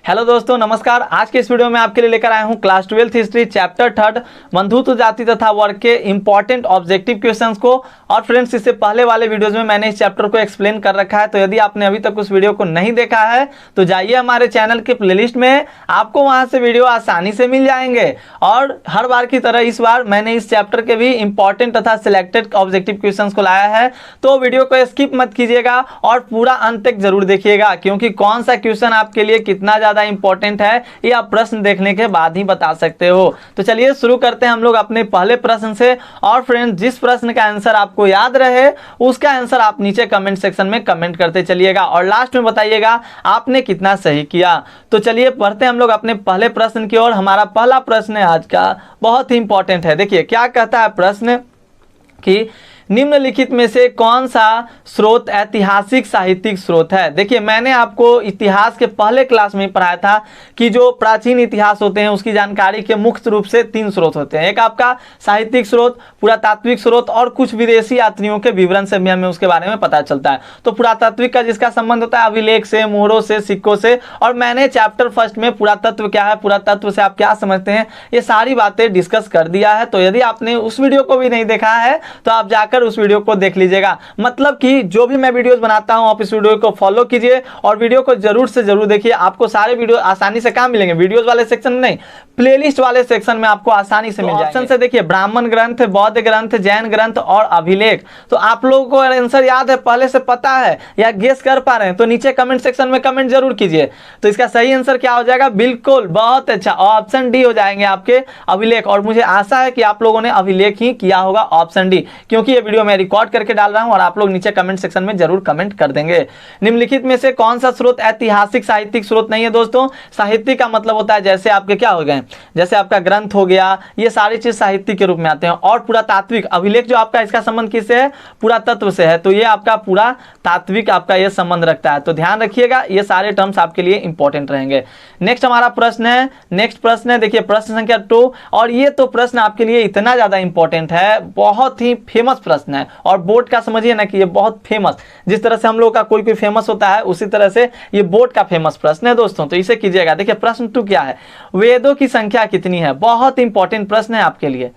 Hello दोस्तों, नमस्कार। आज के इस वीडियो में आपके लिए लेकर आया हूं क्लास 12th हिस्ट्री चैप्टर 3 बंधुत्व जाति तथा वर्ग के इंपॉर्टेंट ऑब्जेक्टिव क्वेश्चंस को। और फ्रेंड्स, इससे पहले वाले वीडियोस में मैंने इस चैप्टर को एक्सप्लेन कर रखा है, तो यदि आपने अभी तक उस वीडियो को नहीं देखा है तो जाइए हमारे चैनल के प्लेलिस्ट में, आपको वहां से वीडियो आसानी से मिल जाएंगे। और हर बार की तरह इस बार मैंने इस चैप्टर के भी इंपॉर्टेंट तथा सिलेक्टेड ऑब्जेक्टिव क्वेश्चन को लाया है, तो वीडियो को स्किप मत कीजिएगा और पूरा अंत तक जरूर देखिएगा, क्योंकि कौन सा क्वेश्चन आपके लिए कितना ज्यादा इंपॉर्टेंट है ये आप प्रश्न देखने के बाद ही बता सकते हो। तो चलिए शुरू करते हैं हम लोग अपने पहले प्रश्न से। और फ्रेंड्स, जिस प्रश्न का आंसर आपको याद रहे उसका आंसर आप नीचे कमेंट सेक्शन में कमेंट करते चलिएगा और लास्ट में बताइएगा आपने कितना सही किया। तो चलिए पढ़ते हैं हम लोग अपने पहले प्रश्न की ओर। हमारा पहला प्रश्न है आज का, बहुत ही इंपॉर्टेंट है। देखिए क्या कहता है प्रश्न कि निम्नलिखित में से कौन सा स्रोत ऐतिहासिक साहित्यिक स्रोत है। देखिए मैंने आपको इतिहास के पहले क्लास में पढ़ाया था कि जो प्राचीन इतिहास होते हैं उसकी जानकारी के मुख्य रूप से 3 स्रोत होते हैं। एक आपका साहित्यिक स्रोत, पुरातात्विक स्रोत और कुछ विदेशी यात्रियों के विवरण से भी हमें उसके बारे में पता चलता है। तो पुरातात्विक का जिसका संबंध होता है अभिलेख से, मोहरों से, सिक्कों से। और मैंने चैप्टर फर्स्ट में पुरातत्व क्या है, पुरातत्व से आप क्या समझते हैं, ये सारी बातें डिस्कस कर दिया है। तो यदि आपने उस वीडियो को भी नहीं देखा है तो आप जाकर उस वीडियो को देख लीजिएगा। मतलब कि जो भी मैं वीडियोस बनाता हूं आप इस वीडियो को फॉलो कीजिए और वीडियो को जरूर से जरूर देखिए। आपको सारे वीडियो आसानी से कहां मिलेंगे, वीडियोस वाले सेक्शन में नहीं, प्लेलिस्ट वाले सेक्शन में आपको आसानी से मिल जाएंगे। ऑप्शन से देखिए ब्राह्मण ग्रंथ, बौद्ध ग्रंथ, जैन ग्रंथ और अभिलेख। तो आप लोगों को आंसर याद है, पहले से पता है या गेस कर पा रहे हैं तो नीचे कमेंट सेक्शन में कमेंट जरूर कीजिए। तो इसका सही आंसर क्या हो जाएगा, बिल्कुल बहुत अच्छा ऑप्शन डी हो जाएंगे आपके, अभिलेख। और मुझे आशा है कि आप लोगों ने अभिलेख ही किया होगा, ऑप्शन डी, क्योंकि ये वीडियो मैं रिकॉर्ड करके डाल रहा हूं और आप लोग नीचे कमेंट सेक्शन में जरूर कमेंट कर देंगे। निम्नलिखित में से कौन सा स्रोत ऐतिहासिक साहित्यिक स्रोत नहीं है। दोस्तों साहित्य का मतलब होता है जैसे आपके क्या हो गए, जैसे आपका ग्रंथ हो गया, ये सारी चीज साहित्य के रूप में आते हैं। और पुरातात्विक अभिलेख जो आपका, इसका संबंध किससे है, पुरातत्व से है, तो ये आपका पुरातात्विक आपका ये संबंध रखता है। तो ध्यान रखिएगा, ये सारे टर्म्स आपके लिए इंपॉर्टेंट रहेंगे। नेक्स्ट हमारा प्रश्न है, नेक्स्ट प्रश्न है, देखिए प्रश्न संख्या 2। और ये तो प्रश्न आपके लिए इतना ज्यादा इंपॉर्टेंट है, बहुत ही फेमस प्रश्न है। और बोर्ड का समझिए ना कि ये बहुत फेमस, जिस तरह से हम लोग का कोई फेमस होता है उसी तरह से ये बोर्ड का फेमस प्रश्न है दोस्तों। तो इसे कीजिएगा। देखिए प्रश्न 2 क्या है, वेदों की संख्या कितनी है। बहुत इंपॉर्टेंट प्रश्न है आपके लिए।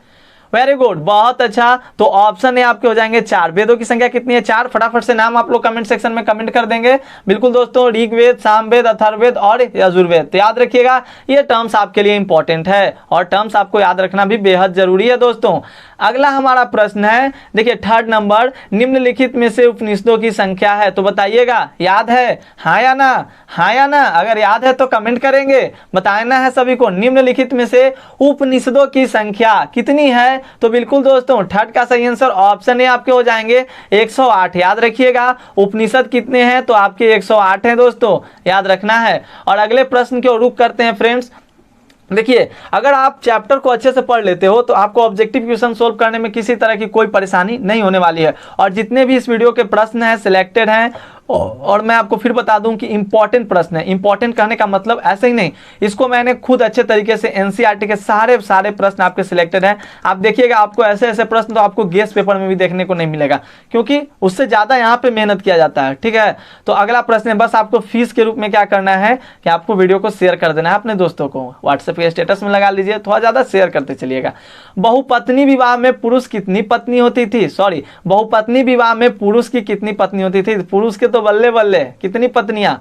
वेरी गुड, बहुत अच्छा। तो ऑप्शन ए आपके हो जाएंगे 4। वेदों की संख्या कितनी है, 4। फटाफट से नाम आप लोग कमेंट सेक्शन में कमेंट कर देंगे। बिल्कुल दोस्तों, ऋग्वेद, सामवेद, अथर्ववेद और यजुर्वेद। तो याद रखिएगा ये टर्म्स आपके लिए इंपॉर्टेंट है और टर्म्स आपको याद रखना भी बेहद जरूरी है दोस्तों। अगला हमारा प्रश्न है, देखिए 3rd नंबर, निम्नलिखित में से उपनिषदों की संख्या है। तो बताइएगा याद है, हाँ या ना, हाँ या ना। अगर याद है तो कमेंट करेंगे, बताना है सभी को। निम्नलिखित में से उपनिषदों की संख्या कितनी है। तो बिल्कुल दोस्तों 3rd का सही आंसर ऑप्शन ए आपके हो जाएंगे 108। याद रखिएगा उपनिषद कितने हैं, तो आपके 108 हैं दोस्तों, याद रखना है। और अगले प्रश्न की ओर रुख करते हैं फ्रेंड्स। देखिए अगर आप चैप्टर को अच्छे से पढ़ लेते हो तो आपको ऑब्जेक्टिव क्वेश्चन सोल्व करने में किसी तरह की कोई परेशानी नहीं होने वाली है। और जितने भी इस वीडियो के प्रश्न हैं सिलेक्टेड हैं, और मैं आपको फिर बता दूं कि इंपॉर्टेंट प्रश्न है। इंपॉर्टेंट कहने का मतलब ऐसे ही नहीं, इसको मैंने खुद अच्छे तरीके से एनसीईआरटी के सारे प्रश्न आपके सिलेक्टेड हैं। आप देखिएगा आपको ऐसे ऐसे प्रश्न तो आपको गेस्ट पेपर में भी देखने को नहीं मिलेगा, क्योंकि उससे ज्यादा यहाँ पे मेहनत किया जाता है। ठीक है, तो अगला प्रश्न है, बस आपको फीस के रूप में क्या करना है कि आपको वीडियो को शेयर कर देना है अपने दोस्तों को, व्हाट्सएप के स्टेटस में लगा लीजिए, थोड़ा ज्यादा शेयर करते चलिएगा। बहुपत्नी विवाह में पुरुष कितनी पत्नी होती थी, सॉरी बहुपत्नी विवाह में पुरुष की कितनी पत्नी होती थी। पुरुष के तो बल्ले बल्ले, कितनी पत्नियां,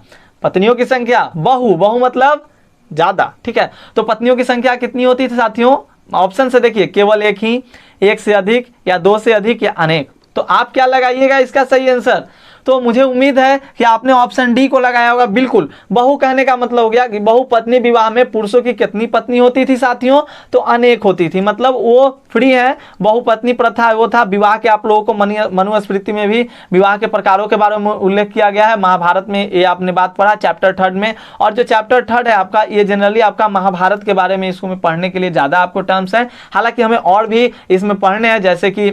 पत्नियों की संख्या, बहु मतलब ज्यादा। ठीक है, तो पत्नियों की संख्या कितनी होती थी साथियों। ऑप्शन से देखिए केवल एक ही, एक से अधिक, या 2 से अधिक, या अनेक। तो आप क्या लगाइएगा इसका सही आंसर। तो मुझे उम्मीद है कि आपने ऑप्शन डी को लगाया होगा। बिल्कुल, बहु कहने का मतलब हो गया कि बहुपत्नी विवाह में पुरुषों की कितनी पत्नी होती थी साथियों, तो अनेक होती थी। मतलब वो फ्री है, बहुपत्नी प्रथा वो था विवाह के। आप लोगों को मनुस्मृति में भी विवाह के प्रकारों के बारे में उल्लेख किया गया है, महाभारत में ये आपने बात पढ़ा चैप्टर 3 में। और जो चैप्टर 3 है आपका, ये जनरली आपका महाभारत के बारे में इसको में पढ़ने के लिए ज्यादा आपको टर्म्स है। हालांकि हमें और भी इसमें पढ़ने हैं, जैसे कि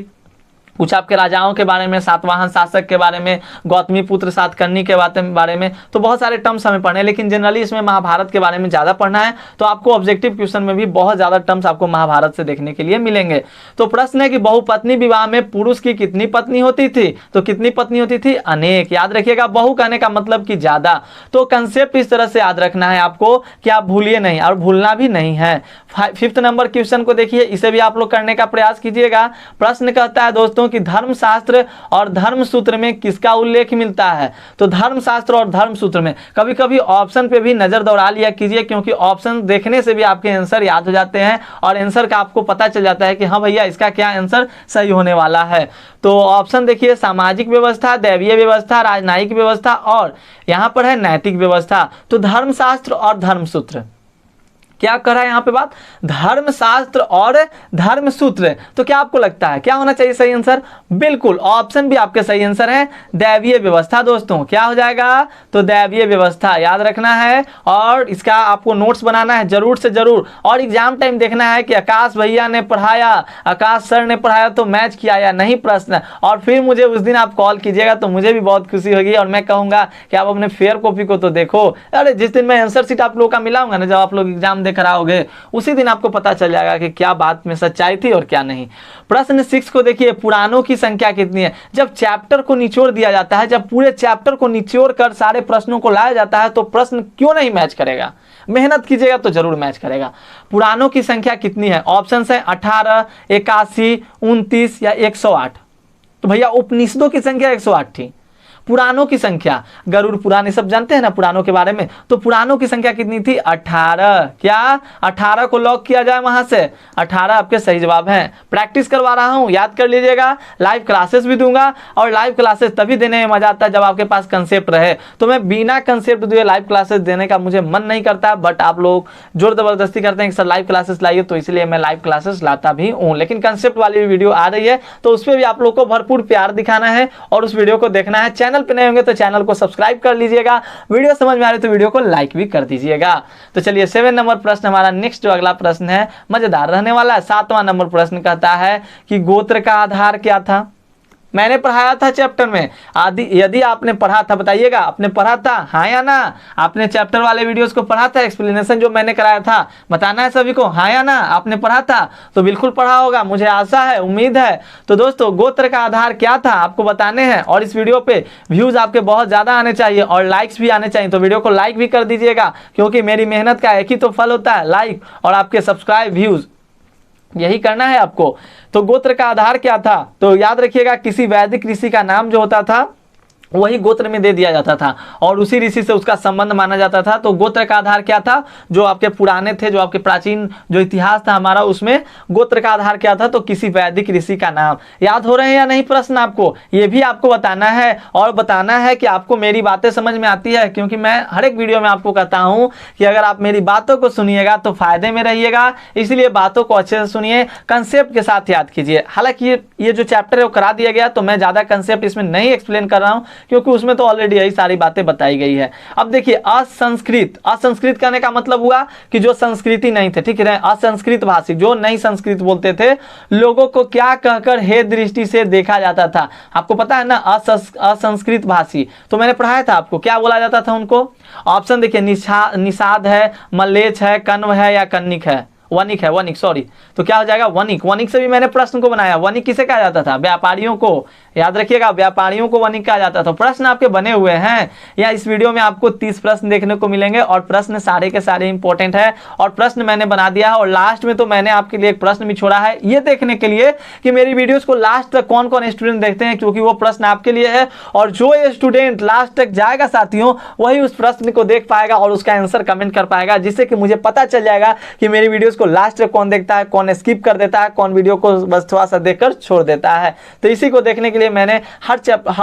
कुछ आपके राजाओं के बारे में, सातवाहन शासक के बारे में, गौतमी पुत्र सातकर्णी के बारे में, तो बहुत सारे टर्म्स हमें पढ़ने हैं, लेकिन जनरली इसमें महाभारत के बारे में ज़्यादा पढ़ना है। तो आपको ऑब्जेक्टिव क्वेश्चन में भी बहुत ज़्यादा टर्म्स आपको महाभारत से देखने के लिए मिलेंगे। तो प्रश्न है कि बहुपत्नी विवाह में पुरुष की कितनी पत्नी होती थी? तो कितनी पत्नी होती थी? अनेक। याद रखिएगा, बहु कहने का मतलब कि ज़्यादा। तो कंसेप्ट इस तरह से याद रखना है आपको कि आप भूलिए नहीं और भूलना भी नहीं है। 5th नंबर क्वेश्चन को देखिए, इसे भी आप लोग करने का प्रयास कीजिएगा। प्रश्न कहता है दोस्तों कि धर्मशास्त्र और धर्मसूत्र में किसका उल्लेख मिलता है? तो धर्मशास्त्र और धर्मसूत्र में कभी कभी ऑप्शन पे भी नजर दौड़ा लिया कीजिए, क्योंकि ऑप्शन देखने से भी आपके आंसर याद हो जाते हैं और आंसर का आपको पता चल जाता है कि हाँ भैया इसका क्या आंसर सही होने वाला है। तो ऑप्शन देखिए, सामाजिक व्यवस्था, दैवीय व्यवस्था, राजनयिक व्यवस्था और यहाँ पर है नैतिक व्यवस्था। तो धर्मशास्त्र और धर्मसूत्र, क्या कर रहा है यहाँ पे बात? धर्मशास्त्र और धर्मसूत्र। तो क्या आपको लगता है क्या होना चाहिए सही आंसर? बिल्कुल, ऑप्शन भी आपके सही आंसर है, दैवीय व्यवस्था। दोस्तों क्या हो जाएगा? तो दैवीय व्यवस्था याद रखना है और इसका आपको नोट्स बनाना है जरूर से जरूर। और एग्जाम टाइम देखना है कि आकाश भैया ने पढ़ाया, आकाश सर ने पढ़ाया तो मैच किया या नहीं प्रश्न, और फिर मुझे उस दिन आप कॉल कीजिएगा तो मुझे भी बहुत खुशी होगी और मैं कहूँगा कि आप अपने फेयर कॉपी को तो देखो। अरे जिस दिन मैं आंसर शीट आप लोगों का मिलाऊंगा ना, जब आप लोग एग्जाम कराओगे, उसी दिन आपको पता चल जाएगा कि क्या बात में सच्चाई थी और क्या नहीं। प्रश्न 6 को देखिए, पुराणों की संख्या कितनी है? जब चैप्टर को निचोड़ दिया जाता है, जब पूरे चैप्टर को निचोड़ कर सारे प्रश्नों को लाया जाता है, तो प्रश्न क्यों नहीं मैच करेगा? मेहनत कीजिएगा तो जरूर मैच करेगा। पुराणों की संख्या कितनी है? ऑप्शन है 18, 81, 29 या 108। तो भैया उपनिषदों की संख्या 108 थी, पुराणों की संख्या, गरुड़ पुराण सब जानते हैं ना पुराणों के बारे में, तो पुराणों की संख्या कितनी थी? 18। क्या 18 को लॉक किया जाए वहां से? 18 आपके सही जवाब है। प्रैक्टिस करवा रहा हूं, याद कर लीजिएगा। लाइव क्लासेस भी दूंगा और लाइव क्लासेस तभी देने में मजा आता है जब आपके पास कंसेप्ट रहे। तो मैं बिना कंसेप्ट दिए लाइव क्लासेस देने का मुझे मन नहीं करता, बट आप लोग जोर जबरदस्ती करते हैं कि सर लाइव क्लासेस लाइए, तो इसलिए मैं लाइव क्लासेस लाता भी हूँ। लेकिन कंसेप्ट वाली वीडियो आ रही है तो उस पर भी आप लोग को भरपूर प्यार दिखाना है और उस वीडियो को देखना है। चैनल पे नए होंगे तो चैनल को सब्सक्राइब कर लीजिएगा, वीडियो समझ में आ रही तो वीडियो को लाइक भी कर दीजिएगा। तो चलिए 7 नंबर प्रश्न हमारा नेक्स्ट जो अगला प्रश्न है मजेदार रहने वाला है। 7वां नंबर प्रश्न कहता है कि गोत्र का आधार क्या था? मैंने पढ़ाया था चैप्टर में, आदि यदि आपने पढ़ा था बताइएगा, आपने पढ़ा था हाँ या ना? आपने चैप्टर वाले वीडियोस को पढ़ा था, एक्सप्लेनेशन जो मैंने कराया था, बताना है सभी को हाँ या ना। आपने पढ़ा था तो बिल्कुल पढ़ा होगा, मुझे आशा है, उम्मीद है। तो दोस्तों गोत्र का आधार क्या था आपको बताने हैं और इस वीडियो पे व्यूज आपके बहुत ज्यादा आने चाहिए और लाइक्स भी आने चाहिए। तो वीडियो को लाइक भी कर दीजिएगा, क्योंकि मेरी मेहनत का एक ही तो फल होता है, लाइक और आपके सब्सक्राइब, व्यूज, यही करना है आपको। तो गोत्र का आधार क्या था? तो याद रखिएगा, किसी वैदिक ऋषि का नाम जो होता था वही गोत्र में दे दिया जाता था और उसी ऋषि से उसका संबंध माना जाता था। तो गोत्र का आधार क्या था? जो आपके पुराने थे, जो आपके प्राचीन जो इतिहास था हमारा, उसमें गोत्र का आधार क्या था? तो किसी वैदिक ऋषि का नाम। याद हो रहे हैं या नहीं प्रश्न आपको? ये भी आपको बताना है और बताना है कि आपको मेरी बातें समझ में आती है, क्योंकि मैं हर एक वीडियो में आपको कहता हूँ कि अगर आप मेरी बातों को सुनिएगा तो फायदे में रहिएगा। इसलिए बातों को अच्छे से सुनिए, कंसेप्ट के साथ याद कीजिए। हालांकि ये जो चैप्टर है वो करा दिया गया, तो मैं ज्यादा कंसेप्ट इसमें नहीं एक्सप्लेन कर रहा हूँ, क्योंकि उसमें तो ऑलरेडी यही सारी बातें बताई गई है। अब देखिए असंस्कृत, असंस्कृत कहने का मतलब हुआ कि जो संस्कृति नहीं थे, ठीक है, असंस्कृत भाषी, जो नहीं संस्कृत बोलते थे, लोगों को क्या कहकर हे दृष्टि से देखा जाता था? आपको पता है ना, असंस्कृत भाषी। तो मैंने पढ़ाया था आपको, क्या बोला जाता था उनको? ऑप्शन देखिए, निषाद है, मल्लेच है, कण्व है या कन्निक है, वनिक है, वनिक सॉरी। तो क्या हो जाएगा? वनिक। वनिक से भी मैंने प्रश्न को बनाया। वनिक किसे कहा जाता था? व्यापारियों को। याद रखिएगा, व्यापारियों को वनिक कहा जाता था। प्रश्न आपके बने हुए हैं, या इस वीडियो में आपको 30 प्रश्न देखने को मिलेंगे और प्रश्न सारे के सारे इंपॉर्टेंट है और प्रश्न मैंने बना दिया है। और लास्ट में तो मैंने आपके लिए एक प्रश्न भी छोड़ा है, ये देखने के लिए कि मेरी वीडियोस को लास्ट तक कौन कौन स्टूडेंट देखते हैं, क्योंकि वो प्रश्न आपके लिए है। और जो ये स्टूडेंट लास्ट तक जाएगा साथियों, वही उस प्रश्न को देख पाएगा और उसका आंसर कमेंट कर पाएगा, जिससे कि मुझे पता चल जाएगा कि मेरी वीडियोस को लास्ट तक कौन देखता है, कौन स्किप कर देता है, कौन वीडियो को बस थोड़ा सा देखकर छोड़ देता है। तो इसी को देखने के लिए मैंने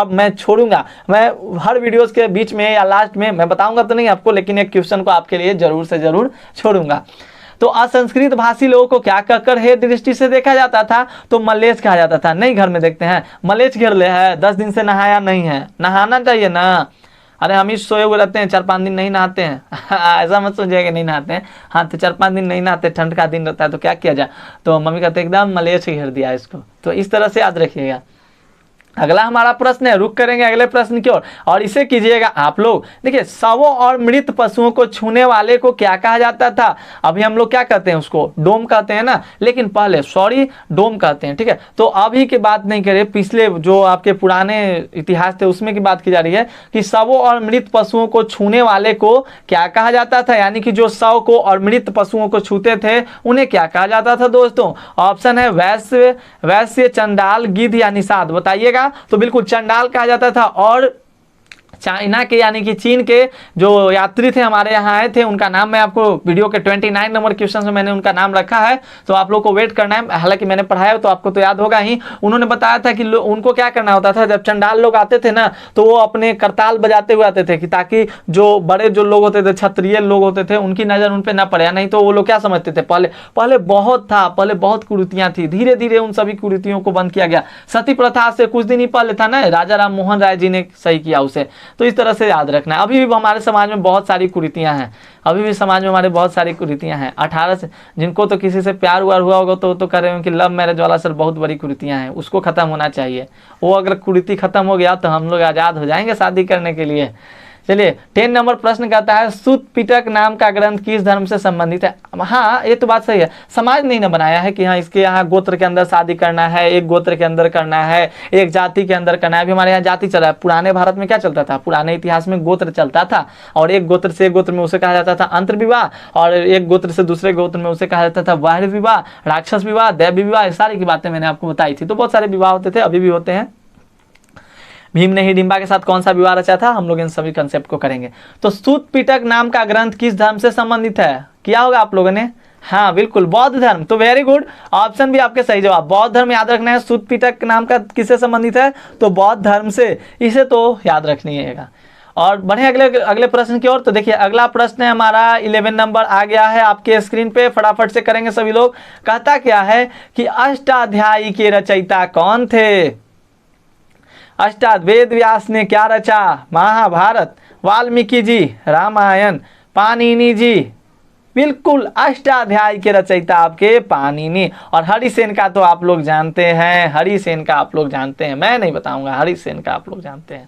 मैं छोड़ूंगा, मैं हर वीडियोस के बीच में या लास्ट में मैं बताऊंगा तो नहीं आपको, लेकिन एक क्वेश्चन को आपके लिए जरूर से जरूर छोड़ूंगा। तो असंस्कृत भाषी लोगों को क्या कहकर हे दृष्टि से देखा जाता था? तो मलेच कहा जाता था। नहीं घर में देखते हैं, मलेच घेर ले है, 10 दिन से नहाया नहीं है, नहाना चाहिए ना। अरे हम ही सोए हुए रहते हैं, 4-5 दिन नहीं नहाते हैं ऐसा मत सोचिएगा कि नहीं नहाते हैं। हाँ तो 4-5 दिन नहीं नहाते, ठंड का दिन रहता है तो क्या किया जाए? तो मम्मी कहते एकदम मलेच घेर दिया इसको। तो इस तरह से याद रखिएगा। अगला हमारा प्रश्न है, रुक करेंगे अगले प्रश्न की ओर और इसे कीजिएगा आप लोग। देखिए, शवों और मृत पशुओं को छूने वाले को क्या कहा जाता था? अभी हम लोग क्या कहते हैं उसको? डोम कहते हैं ना, लेकिन पहले सॉरी डोम कहते हैं, ठीक है। तो अभी की बात नहीं करें, पिछले जो आपके पुराने इतिहास थे उसमें की बात की जा रही है कि शवों और मृत पशुओं को छूने वाले को क्या कहा जाता था, यानी कि जो शव को और मृत पशुओं को छूते थे उन्हें क्या कहा जाता था दोस्तों? ऑप्शन है वैश्य, वैश्य, चंडाल, गिद्ध या निषाद। बताइएगा। तो बिल्कुल चंडाल कहा जाता था। और चाइना के यानी कि चीन के जो यात्री थे हमारे यहाँ आए थे, उनका नाम मैं आपको वीडियो के 29 नंबर क्वेश्चन में मैंने उनका नाम रखा है, तो आप लोग को वेट करना है। हालांकि मैंने पढ़ाया तो आपको तो याद होगा ही। उन्होंने बताया था कि उनको क्या करना होता था, जब चंडाल लोग आते थे ना तो वो अपने करताल बजाते हुए आते थे कि ताकि जो बड़े जो लोग होते थे, क्षत्रिय लोग होते थे, उनकी नज़र उन पर ना पड़े। नहीं तो वो लोग क्या समझते थे, पहले बहुत था, पहले बहुत कुरीतियाँ थी, धीरे धीरे उन सभी कुरीतियों को बंद किया गया। सती प्रथा से कुछ दिन ही पहले था ना, राजा राम मोहन राय जी ने सही किया उसे। तो इस तरह से याद रखना है। अभी भी हमारे समाज में बहुत सारी कुरीतियां हैं, अभी भी समाज में हमारे बहुत सारी कुरीतियां हैं। 18 से जिनको तो किसी से प्यार हुआ होगा तो कह रहे हो कि लव मैरिज वाला सर बहुत बड़ी कुरीतियां हैं, उसको खत्म होना चाहिए। वो अगर कुरीति खत्म हो गया तो हम लोग आज़ाद हो जाएंगे शादी करने के लिए। चलिए 10 नंबर प्रश्न कहता है, सूत पिटक नाम का ग्रंथ किस धर्म से संबंधित है? हाँ, ये तो बात सही है। समाज नहीं ना बनाया है कि हाँ इसके यहाँ गोत्र के अंदर शादी करना है, एक गोत्र के अंदर करना है, एक जाति के अंदर करना है। अभी हमारे यहाँ जाति चल रहा है। पुराने भारत में क्या चलता था? पुराने इतिहास में गोत्र चलता था, और एक गोत्र से एक गोत्र में उसे कहा जाता था अंतर विवाह, और एक गोत्र से दूसरे गोत्र में उसे कहा जाता था बाह्य विवाह, राक्षस विवाह, दैव विवाह। सारी की बातें मैंने आपको बताई थी। तो बहुत सारे विवाह होते थे, अभी भी होते हैं। भीम ने हिडिंबा के साथ कौन सा विवाह रचा था? हम लोग इन सभी कंसेप्ट को करेंगे। तो सूत पिटक नाम का ग्रंथ किस धर्म से संबंधित है? किया होगा आप लोगों ने। हाँ बिल्कुल, बौद्ध धर्म। तो वेरी गुड, ऑप्शन भी आपके सही जवाब। बौद्ध धर्म याद रखना है। सूत पिटक नाम का किससे संबंधित है? तो बौद्ध धर्म से। इसे तो याद रखनीएगा। और बढ़े अगले प्रश्न की ओर। तो देखिए अगला प्रश्न है हमारा 11 नंबर आ गया है आपके स्क्रीन पे, फटाफट से करेंगे सभी लोग। कहता क्या है कि अष्टाध्यायी के रचयिता कौन थे? वेद व्यास ने क्या रचा? महाभारत, वाल्मीकि जी रामायण, पाणिनि जी। बिल्कुल, अष्टाध्यायी के रचयिता आपके पाणिनि। और हरिसेन का तो आप लोग जानते हैं, हरिसेन का आप लोग जानते हैं, मैं नहीं बताऊंगा, हरिसेन का आप लोग जानते हैं।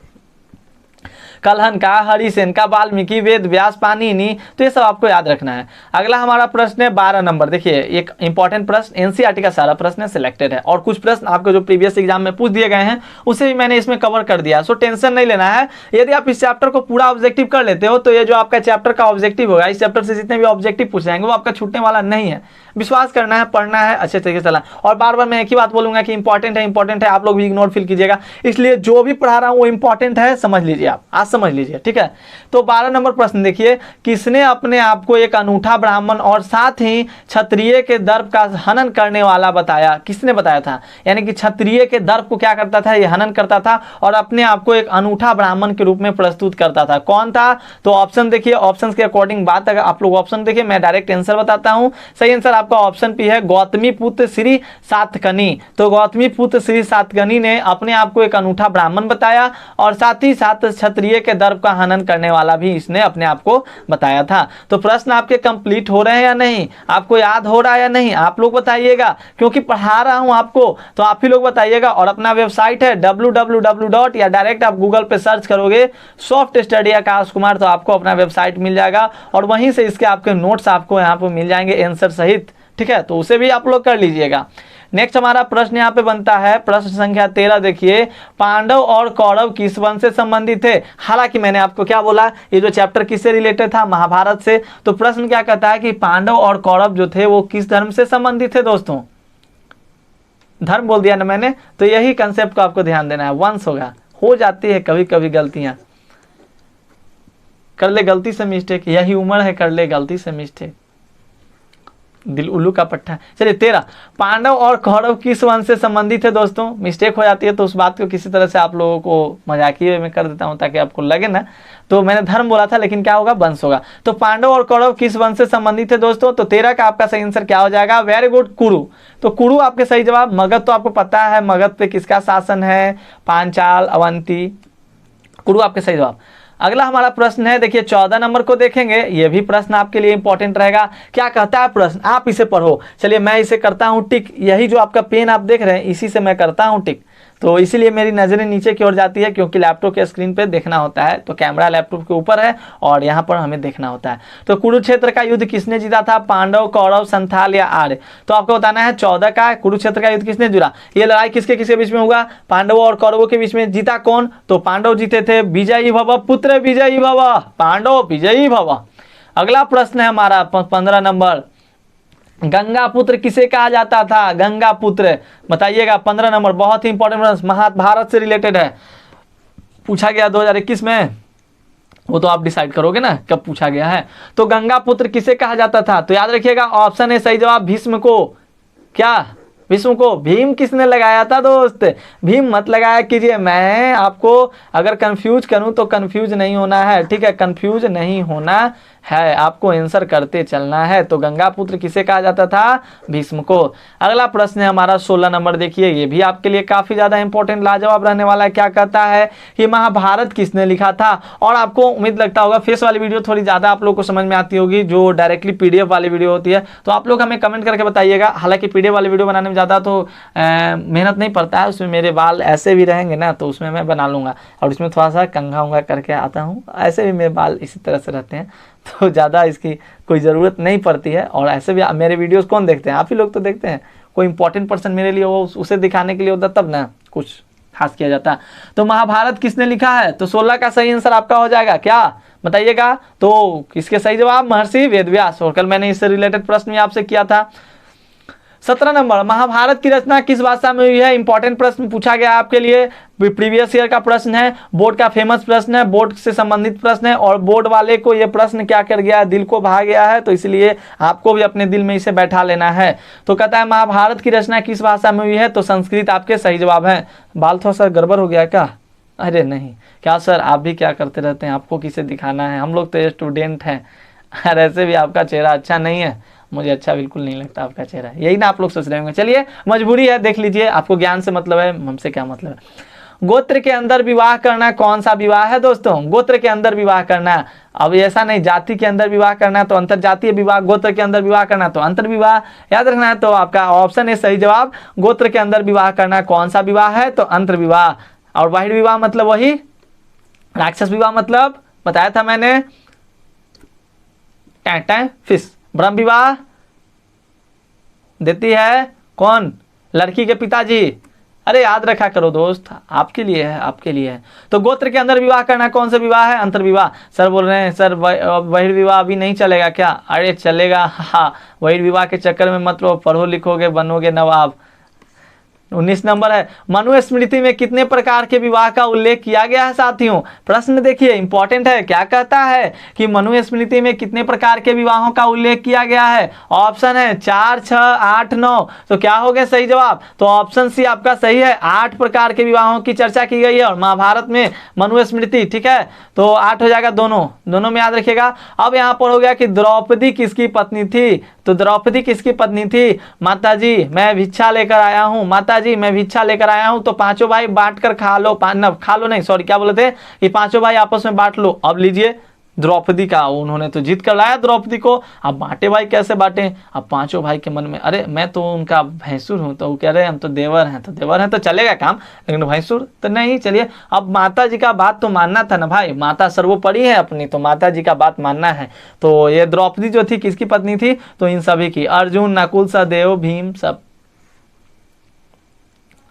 कलहन का, हरिसेन का, वाल्मीकि, वेद व्यास, पाणिनि। तो ये सब आपको याद रखना है। अगला हमारा प्रश्न है 12 नंबर। देखिए एक इंपॉर्टेंट प्रश्न, एनसीईआरटी का सारा प्रश्न सिलेक्टेड है, और कुछ प्रश्न आपको जो प्रीवियस एग्जाम में पूछ दिए गए हैं उसे भी मैंने इसमें कवर कर दिया। सो टेंशन नहीं लेना है। यदि आप इस चैप्टर को पूरा ऑब्जेक्टिव कर लेते हो तो ये जो आपका चैप्टर का ऑब्जेक्टिव होगा, इस चैप्टर से जितने भी ऑब्जेक्टिव पूछ जाएंगे वो आपका छूटने वाला नहीं है। विश्वास करना है, पढ़ना है, अच्छे तरीके से चला। और बार बार मैं एक ही बात बोलूंगा कि इंपॉर्टेंट है, आप लोग भी इग्नोर फील कीजिएगा। इसलिए जो भी पढ़ा रहा हूँ वो इंपॉर्टेंट है, समझ लीजिए, आप आज समझ लीजिए, ठीक है। तो 12 नंबर प्रश्न देखिए, किसने अपने आप को एक अनूठा ब्राह्मण और साथ ही क्षत्रिय के दर्प का हनन करने वाला बताया? किसने बताया था? यानी कि क्षत्रिय के दर्प को क्या करता था? ये हनन करता था और अपने आप को एक अनूठा ब्राह्मण के रूप में प्रस्तुत करता था। कौन था? तो ऑप्शन देखिए, ऑप्शन के अकॉर्डिंग बात, अगर आप लोग ऑप्शन देखिए, मैं डायरेक्ट आंसर बताता हूं। सही आंसर आपका ऑप्शन पी है, गौतमी पुत्र श्री सातकर्णी। तो गौतमी पुत्र श्री सातकर्णी ने अपने आप को एक अनूठा ब्राह्मण बताया और साथ ही साथ क्षत्रिय के दर्प का हनन करने वाला भी इसने अपने आप को बताया था। तो प्रश्न आपके कंप्लीट हो रहे हैं या नहीं? आपको याद हो रहा है या नहीं? आप लोग बताइएगा, क्योंकि पढ़ा रहा हूं आपको, तो आप ही लोग बताइएगा। और अपना वेबसाइट है www. या डायरेक्ट आप गूगल पे सर्च करोगे सॉफ्ट स्टडी आकाश कुमार, तो आपको अपना वेबसाइट मिल जाएगा और वहीं से इसके आपके नोट्स आपको यहाँ पर मिल जाएंगे आंसर सहित, ठीक है। तो उसे भी आप लोग कर लीजिएगा। नेक्स्ट हमारा प्रश्न यहाँ पे बनता है, प्रश्न संख्या 13। देखिए, पांडव और कौरव किस वन से संबंधित थे? हालांकि मैंने आपको क्या बोला, ये जो चैप्टर किससे रिलेटेड था? महाभारत से। तो प्रश्न क्या कहता है कि पांडव और कौरव जो थे वो किस धर्म से संबंधित थे? दोस्तों धर्म बोल दिया ना मैंने, तो यही कंसेप्ट को आपको ध्यान देना है। वंश होगा, हो जाती है कभी कभी गलतियां, कर ले गलती से मिस्टेक, यही उम्र है, कर ले गलती से मिस्टेक, दिल उल्लू का पट्टा। चलिए 13, पांडव और कौरव किस वंश से संबंधित है? दोस्तों मिस्टेक हो जाती है तो उस बात को किसी तरह से आप लोगों को मजाकिये में कर देता हूं ताकि आपको लगे ना। तो मैंने धर्म बोला था, लेकिन क्या होगा? वंश होगा। तो पांडव और कौरव किस वंश से संबंधित है दोस्तों? तो 13 का आपका सही आंसर क्या हो जाएगा? वेरी गुड, कुरु। तो कुरु आपके सही जवाब। मगध तो आपको पता है, मगध पे किसका शासन है? पांचाल, अवंती। कुरु आपके सही जवाब। अगला हमारा प्रश्न है, देखिए 14 नंबर को देखेंगे। यह भी प्रश्न आपके लिए इंपॉर्टेंट रहेगा। क्या कहता है प्रश्न? आप इसे पढ़ो। चलिए मैं इसे करता हूं टिक। यही जो आपका पेन आप देख रहे हैं, इसी से मैं करता हूं टिक। तो इसीलिए मेरी नज़रें नीचे की ओर जाती है, क्योंकि लैपटॉप के स्क्रीन पे देखना होता है, तो कैमरा लैपटॉप के ऊपर है और यहाँ पर हमें देखना होता है। तो कुरुक्षेत्र का युद्ध किसने जीता था? पांडव, कौरव, संथाल या आर्य? तो आपको बताना है 14 का कुरुक्षेत्र का युद्ध किसने जुड़ा। ये लड़ाई किसके किसके बीच में हुआ? पांडवों और कौरवों के बीच में। जीता कौन? तो पांडव जीते थे। विजयी भव पुत्र विजयी भव, पांडव विजयी भव। अगला प्रश्न है हमारा 15 नंबर, गंगा पुत्र किसे कहा जाता था? गंगा पुत्र बताइएगा। 15 नंबर बहुत ही इंपॉर्टेंट प्रश्न, महाभारत से रिलेटेड है, पूछा गया 2021 में। वो तो आप डिसाइड करोगे ना कब पूछा गया है। तो गंगा पुत्र किसे कहा जाता था? तो याद रखिएगा ऑप्शन है सही जवाब भीष्म को। क्या? भीष्म को। भीम किसने लगाया था दोस्त? भीम मत लगाया कीजिए, मैं आपको अगर कंफ्यूज करूं तो कंफ्यूज नहीं होना है, ठीक है, कंफ्यूज नहीं होना है, आपको आंसर करते चलना है। तो गंगा पुत्र किसे कहा जाता था? भीष्म को। अगला प्रश्न है हमारा 16 नंबर, देखिए ये भी आपके लिए काफी ज्यादा इंपॉर्टेंट लाजवाब रहने वाला है। क्या कहता है कि महाभारत किसने लिखा था? और आपको उम्मीद लगता होगा फेस वाली वीडियो थोड़ी ज्यादा आप लोग को समझ में आती होगी, जो डायरेक्टली पीडीएफ वाली वीडियो होती है, तो आप लोग हमें कमेंट करके बताइएगा। हालांकि पीडीएफ वाली वीडियो बनाने में ज्यादा तो मेहनत नहीं पड़ता है, उसमें मेरे बाल ऐसे भी रहेंगे ना, तो उसमें मैं बना लूंगा, और इसमें थोड़ा सा कंघा उंगा करके आता हूँ, ऐसे भी मेरे बाल इसी तरह से रहते हैं, तो ज़्यादा इसकी कोई ज़रूरत नहीं पड़ती है। और ऐसे भी मेरे वीडियोस कौन देखते हैं? आप ही लोग तो देखते हैं। कोई इंपॉर्टेंट पर्सन मेरे लिए हो, उसे दिखाने के लिए होता तब ना कुछ खास किया जाता। तो महाभारत किसने लिखा है? तो 16 का सही आंसर आपका हो जाएगा। क्या बताइएगा? तो किसके सही जवाब? महर्षि वेदव्यास। और कल मैंने इससे रिलेटेड प्रश्न भी आपसे किया था। 17 नंबर, महाभारत की रचना किस भाषा में हुई है? इंपॉर्टेंट प्रश्न पूछा गया आपके लिए, प्रीवियस ईयर का प्रश्न है, बोर्ड का फेमस प्रश्न है, बोर्ड से संबंधित प्रश्न है, और बोर्ड वाले को यह प्रश्न क्या कर गया? दिल को भा गया है, तो इसलिए आपको भी अपने दिल में इसे बैठा लेना है। तो कहता है महाभारत की रचना किस भाषा में हुई है? तो संस्कृत आपके सही जवाब है। बाल थोड़ा सा गड़बड़ हो गया क्या? अरे नहीं, क्या सर आप भी क्या करते रहते हैं, आपको किसे दिखाना है? हम लोग तो स्टूडेंट हैं। और ऐसे भी आपका चेहरा अच्छा नहीं है, मुझे अच्छा बिल्कुल नहीं लगता आपका चेहरा, यही ना आप लोग सोच रहे होंगे। चलिए मजबूरी है, देख लीजिए, आपको ज्ञान से मतलब है, हमसे क्या मतलब है। गोत्र के अंदर विवाह करना कौन सा विवाह है दोस्तों? गोत्र के अंदर विवाह करना। अब ऐसा नहीं जाति के अंदर विवाह करना तो अंतर जातीय विवाह, गोत्र के अंदर विवाह करना तो अंतर विवाह, याद रखना है। तो आपका ऑप्शन है सही जवाब, गोत्र के अंदर विवाह करना कौन सा विवाह है? तो अंतर विवाह। और बाहिर विवाह मतलब वही राक्षस विवाह, मतलब बताया था मैंने, फिश। ब्रह्म विवाह देती है कौन? लड़की के पिताजी। अरे याद रखा करो दोस्त, आपके लिए है, आपके लिए है। तो गोत्र के अंदर विवाह करना कौन सा विवाह है? अंतर विवाह। सर बोल रहे हैं सर बहिर्विवाह अभी नहीं चलेगा क्या? अरे चलेगा, हाँ, बहिर्विवाह के चक्कर में मत लो, पढ़ो लिखोगे बनोगे नवाब। 19 नंबर है, मनुस्मृति में कितने प्रकार के विवाह का उल्लेख किया गया है साथियों? प्रश्न देखिए इंपॉर्टेंट है, क्या कहता है कि मनुस्मृति में कितने प्रकार के विवाहों का उल्लेख किया गया है? ऑप्शन है 4, 6, 8, 9। तो क्या हो गया सही जवाब? तो ऑप्शन सी आपका सही है, 8 प्रकार के विवाहों की चर्चा की गई है और महाभारत में मनुस्मृति, ठीक है। तो 8 हो जाएगा, दोनों में याद रखिएगा। अब यहाँ पर हो गया कि द्रौपदी किसकी पत्नी थी? तो द्रौपदी किसकी पत्नी थी? माता जी मैं भिक्षा लेकर आया हूँ, माता जी मैं भिक्षा लेकर आया हूँ, तो पांचों भाई बांट कर खा लो, खा लो नहीं, सॉरी क्या बोले थे कि पांचों भाई आपस में बांट लो। अब लीजिए द्रौपदी का, उन्होंने तो जीत कर लाया द्रौपदी को, अब बांटे भाई कैसे बांटे? अब पांचों भाई के मन में, अरे मैं तो उनका भैंसुर हूं, तो वो कह रहे हैं हम तो देवर हैं, तो देवर हैं तो चलेगा काम, लेकिन भैंसुर तो नहीं। चलिए अब माता जी का बात तो मानना था ना भाई, माता सर्वोपरि है अपनी, तो माता जी का बात मानना है। तो ये द्रौपदी जो थी किसकी पत्नी थी? तो इन सभी की, अर्जुन, नकुल, सहदेव, भीम सब।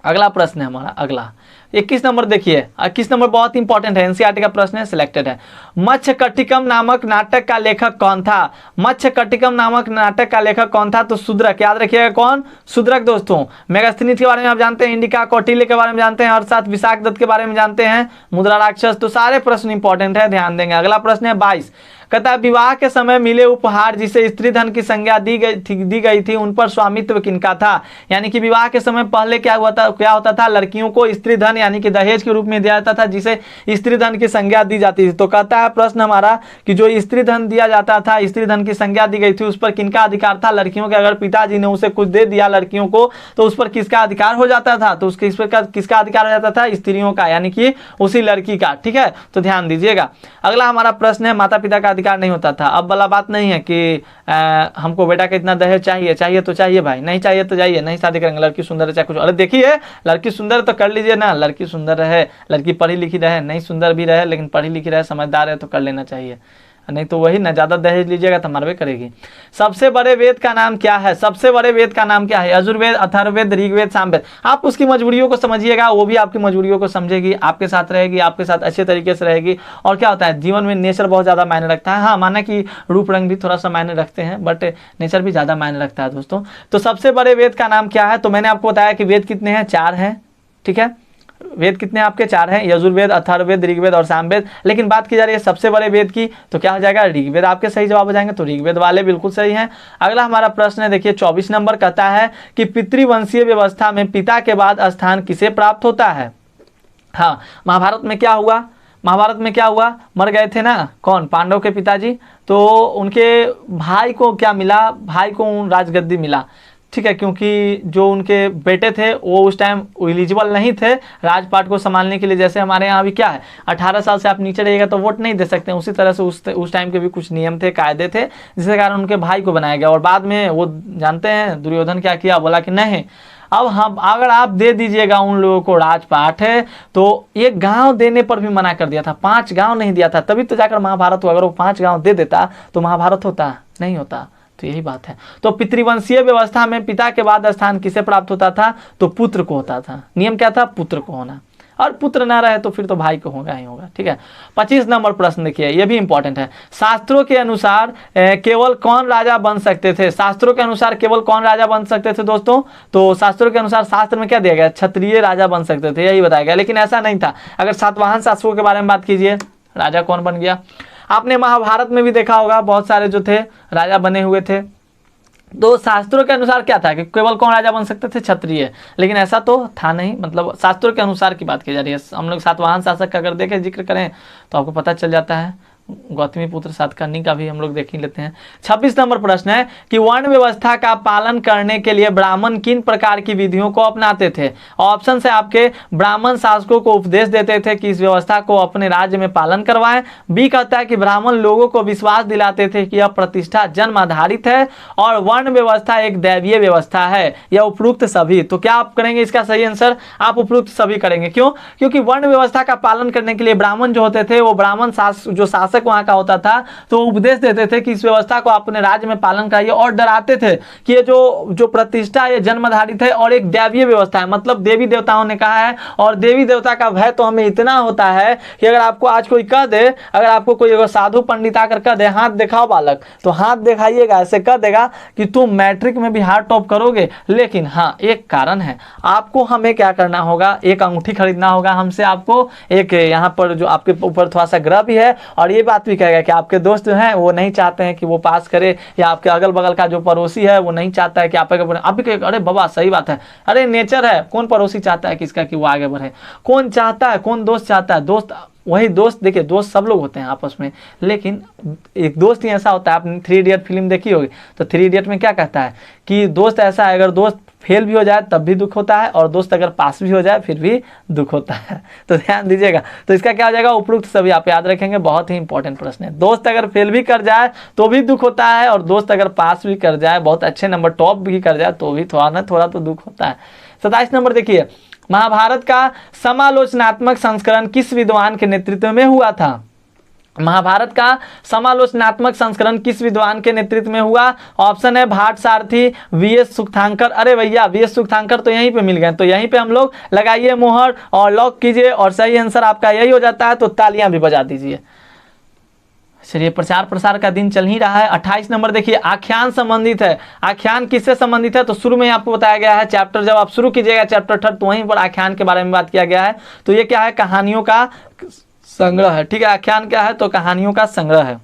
अगला प्रश्न है हमारा, अगला 21 नंबर देखिए, 21 नंबर बहुत इंपॉर्टेंट है, एनसीईआरटी का प्रश्न है, सिलेक्टेड है। मत्स्यकटिकम नामक नाटक का लेखक कौन था? मत्स्यकटिकम नामक नाटक का लेखक कौन था? तो शूद्रक, याद रखिएगा कौन? शूद्रक दोस्तों। मेगास्थनीज के बारे में आप जानते हैं, इंडिका कौटिल्य के बारे में जानते हैं, और साथ विशाख दत्त के बारे में जानते हैं, मुद्रा राक्षस। तो सारे प्रश्न इंपॉर्टेंट है, ध्यान देंगे। अगला प्रश्न है 22, कहता है विवाह के समय मिले उपहार जिसे स्त्री धन की संज्ञा दी गई थी उन पर स्वामित्व किनका था? यानी कि विवाह के समय पहले क्या होता था? लड़कियों को स्त्री धन यानी कि दहेज के रूप में दिया जाता था, जिसे स्त्री धन की संज्ञा दी जाती थी। तो कहता है प्रश्न हमारा कि जो स्त्री धन दिया जाता था, स्त्री धन की संज्ञा दी गई थी, उस पर किनका अधिकार था? लड़कियों के। अगर पिताजी ने उसे कुछ दे दिया लड़कियों को तो उस पर किसका अधिकार हो जाता था? तो उसके इस पर किसका अधिकार हो जाता था? स्त्रियों का, यानी कि उसी लड़की का। ठीक है, तो ध्यान दीजिएगा। अगला हमारा प्रश्न है माता पिता का अधिकार नहीं होता था। अब वाला बात नहीं है कि हमको बेटा का इतना दहेज चाहिए, चाहिए तो चाहिए भाई, नहीं चाहिए तो जाइए, नहीं शादी करेंगे, लड़की सुंदर है चाहे कुछ। अरे देखिए लड़की सुंदर तो कर लीजिए ना, लड़की सुंदर रहे, लड़की पढ़ी लिखी रहे, नहीं सुंदर भी रहे लेकिन पढ़ी लिखी रहे, समझदार है तो कर लेना चाहिए, नहीं तो वही ना, ज्यादा दहेज लीजिएगा तो मरबे करेगी। सबसे बड़े वेद का नाम क्या है? सबसे बड़े वेद का नाम क्या है? यजुर्वेद, अथर्ववेद, ऋग्वेद, सामवेद। आप उसकी मजबूरियों को समझिएगा, वो भी आपकी मजबूरियों को समझेगी, आपके साथ रहेगी, आपके साथ अच्छे तरीके से रहेगी। और क्या होता है जीवन में नेचर बहुत ज्यादा मायने रखता है। हाँ, माना कि रूप रंग भी थोड़ा सा मायने रखते हैं, बट नेचर भी ज्यादा मायने रखता है दोस्तों। तो सबसे बड़े वेद का नाम क्या है? तो मैंने आपको बताया कि वेद कितने हैं? 4 हैं। ठीक है, वेद कितने आपके? 4 हैं, यजुर्वेद, अथर्ववेद, ऋग्वेद और सामवेद। लेकिन बात की जा रही है सबसे बड़े वेद की, तो क्या हो जाएगा? ऋग्वेद। आपके सही जवाब हो जाएंगे, तो ऋग्वेद वाले बिल्कुल सही हैं। अगला हमारा प्रश्न है, देखिए 24 नंबर, कहता है कि पितृवंशीय व्यवस्था में पिता के बाद स्थान किसे प्राप्त होता है? हाँ, महाभारत में क्या हुआ? महाभारत में क्या हुआ? मर गए थे ना कौन? पांडव के पिताजी। तो उनके भाई को क्या मिला? भाई को राजगद्दी मिला। ठीक है, क्योंकि जो उनके बेटे थे वो उस टाइम एलिजिबल नहीं थे राजपाट को संभालने के लिए। जैसे हमारे यहाँ भी क्या है, 18 साल से आप नीचे रहिएगा तो वोट नहीं दे सकते, उसी तरह से उस टाइम के भी कुछ नियम थे, कायदे थे, जिसके कारण उनके भाई को बनाया गया। और बाद में वो जानते हैं दुर्योधन क्या किया? बोला कि नहीं, अब हम अगर आप दे दीजिएगा उन लोगों को राजपाट है, तो एक गांव देने पर भी मना कर दिया था, 5 गांव नहीं दिया था, तभी तो जाकर महाभारत हुआ। अगर वो 5 गांव दे देता तो महाभारत होता? नहीं होता। तो यही बात है। तो पितृवंशीय व्यवस्था में पिता के बाद स्थान किसे प्राप्त होता था? तो पुत्र को होता था। नियम क्या था? पुत्र को होना, और पुत्र ना रहे तो फिर तो भाई को होगा ही होगा। ठीक है, 25 नंबर प्रश्न देखिए, ये भी इंपॉर्टेंट है। शास्त्रों के अनुसार केवल कौन राजा बन सकते थे? शास्त्रों के अनुसार केवल कौन राजा बन सकते थे दोस्तों? तो शास्त्रों के अनुसार शास्त्र में क्या दिया गया? क्षत्रिय राजा बन सकते थे, यही बताया गया। लेकिन ऐसा नहीं था। अगर सातवाहन शासकों के बारे में बात कीजिए, राजा कौन बन गया? आपने महाभारत में भी देखा होगा, बहुत सारे जो थे राजा बने हुए थे। तो शास्त्रों के अनुसार क्या था कि केवल कौन राजा बन सकते थे? क्षत्रिय। लेकिन ऐसा तो था नहीं, मतलब शास्त्रों के अनुसार की बात की जा रही है। हम लोग सातवाहन शासक का अगर देखें, जिक्र करें तो आपको पता चल जाता है। गौतमी पुत्र सातकर्णी का भी हम लोग देख ही लेते हैं। 26 नंबर प्रश्न है कि वर्ण व्यवस्था का पालन करने के लिए ब्राह्मण किन प्रकार की विधियों को अपनाते थे? ऑप्शन है आपके, ब्राह्मण शासकों को उपदेश देते थे कि इस व्यवस्था को अपने राज्य में पालन करवाएं। बी कहता है कि ब्राह्मण लोगों को विश्वास दिलाते थे कि यह प्रतिष्ठा जन्म आधारित है और वर्ण व्यवस्था एक दैवीय व्यवस्था है, या उपरोक्त सभी। तो क्या आप करेंगे इसका सही आंसर? आप उपरोक्त सभी करेंगे। क्यों? क्योंकि वर्ण व्यवस्था का पालन करने के लिए ब्राह्मण जो होते थे, वो ब्राह्मण जो शासक वहां का होता था, तो उपदेश देते थे कि इस व्यवस्था को अपने राज्य में पालन कराइए, और डराते थे कि ये जो प्रतिष्ठा ये जन्म आधारित है और एक दैवीय व्यवस्था है। मतलब देवी देवताओं ने कहा है, और देवी देवता का भय तो हमें इतना होता है कि अगर आपको आज कोई कह दे, अगर आपको कोई साधु पंडित आकर कह दे हाथ दिखाओ बालक, तो हाथ दिखाइएगा, ऐसे कह देगा कि तुम मैट्रिक में भी हार्ड टॉप करोगे। लेकिन हाँ, एक कारण है, आपको हमें क्या करना होगा? एक अंगूठी खरीदना होगा हमसे, आपको एक यहाँ पर जो आपके ऊपर थोड़ा सा ग्रह भी है, और ये बात भी कहेगा कि आपके दोस्त जो हैं वो नहीं चाहते हैं कि वो पास करे, या आपके अगल बगल का जो पड़ोसी है वो नहीं चाहता है कि आप भी कहेगा अरे बाबा सही बात है, अरे नेचर है, कौन पड़ोसी चाहता है किसका कि वो आगे बढ़े? कौन चाहता है? कौन दोस्त चाहता है? दोस्त वही दोस्त, देखिए दोस्त सब लोग होते हैं आपस में, लेकिन एक दोस्त ही ऐसा होता है। आपने 3 इडियट फिल्म देखी होगी, तो 3 इडियट में क्या कहता है कि दोस्त ऐसा है, अगर दोस्त फेल भी हो जाए तब भी दुख होता है, और दोस्त अगर पास भी हो जाए फिर भी दुख होता है। तो ध्यान दीजिएगा। तो इसका क्या हो जाएगा? उपरोक्त सभी आप याद रखेंगे, बहुत ही इंपॉर्टेंट प्रश्न है। दोस्त अगर फेल भी कर जाए तो भी दुख होता है, और दोस्त अगर पास भी कर जाए, बहुत अच्छे नंबर टॉप भी कर जाए, तो भी थोड़ा ना थोड़ा तो दुख होता है। 27 नंबर देखिए, महाभारत का समालोचनात्मक संस्करण किस विद्वान के नेतृत्व में हुआ था? महाभारत का समालोचनात्मक संस्करण किस विद्वान के नेतृत्व में हुआ? ऑप्शन है भाट सारथी, वीएस सुखतांकर। अरे भैया वीएस सुखतांकर तो यहीं पे मिल गए, तो यहीं पे हम लोग लगाइए मोहर और लॉक कीजिए, और सही आंसर आपका यही हो जाता है। तो तालियां भी बजा दीजिए। चलिए, प्रचार प्रसार का दिन चल ही रहा है। 28 नंबर देखिए, आख्यान संबंधित है। आख्यान किससे संबंधित है? तो शुरू में आपको बताया गया है, चैप्टर जब आप शुरू कीजिएगा चैप्टर 3 तो वहीं पर आख्यान के बारे में बात किया गया है। तो ये क्या है? कहानियों का संग्रह है। ठीक है, आख्यान क्या है? तो कहानियों का संग्रह है।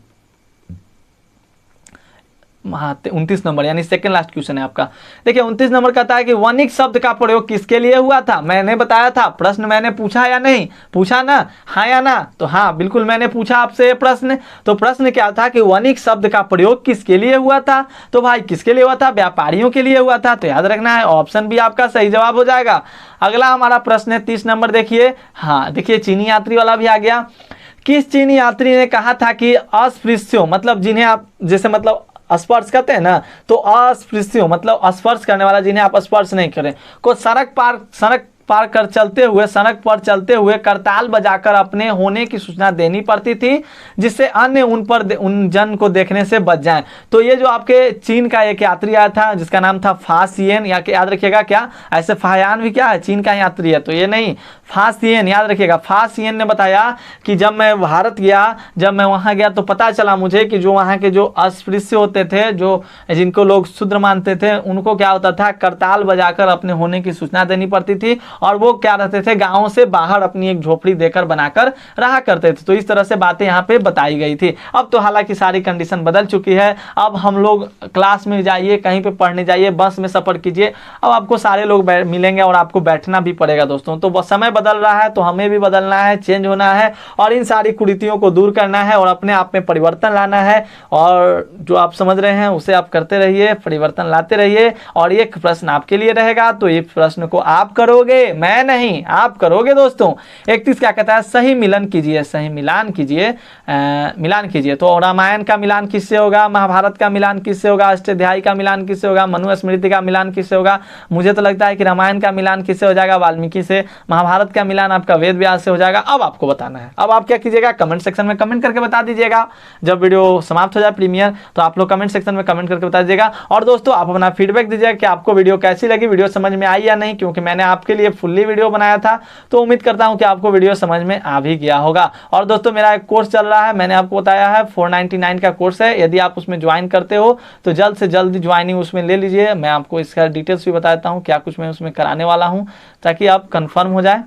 हाँ 29 नंबर यानी सेकंड लास्ट क्वेश्चन है आपका। देखिए 29 नंबर कहता है कि वणिक शब्द का प्रयोग किसके लिए हुआ था। मैंने बताया था, प्रश्न मैंने पूछा या नहीं, पूछा ना, हाँ या ना, तो हाँ बिल्कुल मैंने पूछा आपसे प्रश्न। तो प्रश्न क्या था कि वणिक शब्द का प्रयोग किसके लिए हुआ था। तो भाई किसके लिए हुआ था, व्यापारियों के लिए हुआ था। तो याद रखना है ऑप्शन भी आपका सही जवाब हो जाएगा। अगला हमारा प्रश्न है 30 नंबर, देखिए हाँ देखिए चीनी यात्री वाला भी आ गया। किस चीनी यात्री ने कहा था कि अस्पृश्यों मतलब जिन्हें आप जैसे मतलब स्पर्श करते हैं ना, तो अस्पृश्यों मतलब स्पर्श करने वाला जिन्हें आप स्पर्श नहीं करें को सड़क पार कर चलते हुए सड़क पर चलते हुए करताल बजाकर अपने होने की सूचना देनी पड़ती थी, जिससे अन्य उन जन को देखने से बच जाएं। तो ये जो आपके चीन का एक यात्री आया था जिसका नाम था फासियन, या याद रखिएगा क्या ऐसे फायान भी क्या है चीन का यात्री है, तो ये नहीं फासियन, याद रखिएगा। फासियन ने बताया कि जब मैं भारत गया, जब मैं वहाँ गया तो पता चला मुझे कि जो वहाँ के जो अस्पृश्य होते थे, जो जिनको लोग शूद्र मानते थे, उनको क्या होता था करताल बजाकर अपने होने की सूचना देनी पड़ती थी, और वो क्या रहते थे गाँव से बाहर अपनी एक झोपड़ी देकर बनाकर रहा करते थे। तो इस तरह से बातें यहाँ पे बताई गई थी। अब तो हालांकि सारी कंडीशन बदल चुकी है। अब हम लोग क्लास में जाइए, कहीं पे पढ़ने जाइए, बस में सफर कीजिए, अब आपको सारे लोग मिलेंगे और आपको बैठना भी पड़ेगा दोस्तों। तो समय बदल रहा है तो हमें भी बदलना है, चेंज होना है और इन सारी कुरीतियों को दूर करना है और अपने आप में परिवर्तन लाना है। और जो आप समझ रहे हैं उसे आप करते रहिए, परिवर्तन लाते रहिए। और एक प्रश्न आपके लिए रहेगा, तो ये प्रश्न को आप करोगे, मैं नहीं, आप करोगे दोस्तों। 31 क्या कहता है, सही मिलन कीजिए, सही मिलान कीजिए, मिलान कीजिए। तो रामायण का मिलान किससे होगा, महाभारत का मिलान किससे होगा, अष्टाध्यायी का मिलान किससे होगा, मनुस्मृति का मिलान किससे होगा। मुझे तो लगता है कि रामायण का मिलान किससे हो जाएगा, वाल्मीकि से। महाभारत का मिलान आपका वेद व्यास से हो जाएगा। अब आपको बताना है, अब आप क्या कीजिएगा, कमेंट सेक्शन में कमेंट करके बता दीजिएगा। जब वीडियो समाप्त हो जाए प्रीमियर, तो आप लोग कमेंट सेक्शन में कमेंट करके बता दीजिएगा। और दोस्तों आप अपना फीडबैक दीजिएगा कि आपको वीडियो कैसी लगी, वीडियो समझ में आई या नहीं, क्योंकि मैंने आपके लिए फुल्ली वीडियो बनाया था। तो उम्मीद करता हूं कि आपको वीडियो समझ में आ भी गया होगा। और दोस्तों मेरा एक कोर्स चल रहा है, मैंने आपको बताया है 499 का कोर्स है। यदि आप उसमें ज्वाइन करते हो तो जल्द से जल्द ज्वाइनिंग उसमें ले लीजिए। मैं आपको इसका डिटेल्स भी बताता हूँ क्या कुछ मैं उसमें कराने वाला हूँ, ताकि आप कंफर्म हो जाए।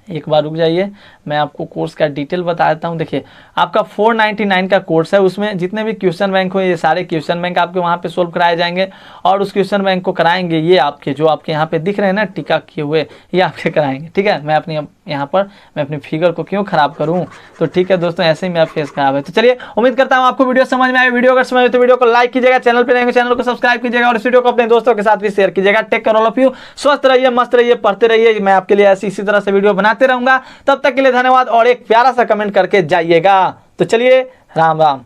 एक बार रुक जाइए, मैं आपको कोर्स का डिटेल बता देता हूँ। देखिए आपका 499 का कोर्स है, उसमें जितने भी क्वेश्चन बैंक हो ये सारे क्वेश्चन बैंक आपके वहाँ पे सोल्व कराए जाएंगे। और उस क्वेश्चन बैंक को कराएंगे ये आपके जो आपके यहाँ पे दिख रहे हैं ना टीका किए हुए, ये आपके कराएंगे। ठीक है, मैं अपनी यहाँ पर मैं अपनी फिगर को क्यों खराब करूँ। तो ठीक है दोस्तों, ऐसे ही मेरा फेस खराब है। तो चलिए उम्मीद करता हूँ आपको वीडियो समझ में आए। वीडियो अगर समझ में तो वीडियो को लाइक कीजिएगा, चैनल पर रहेंगे चैनल को सब्सक्राइब कीजिएगा और इस वीडियो को अपने दोस्तों के साथ भी शेयर कीजिएगा। Take care all of you, स्वस्थ रहिए, मस्त रहिए, पढ़ते रहिए। मैं आपके लिए ऐसी इसी तरह से वीडियो बनाते रहूंगा। तब तक के लिए धन्यवाद और एक प्यारा सा कमेंट करके जाइएगा। तो चलिए राम राम।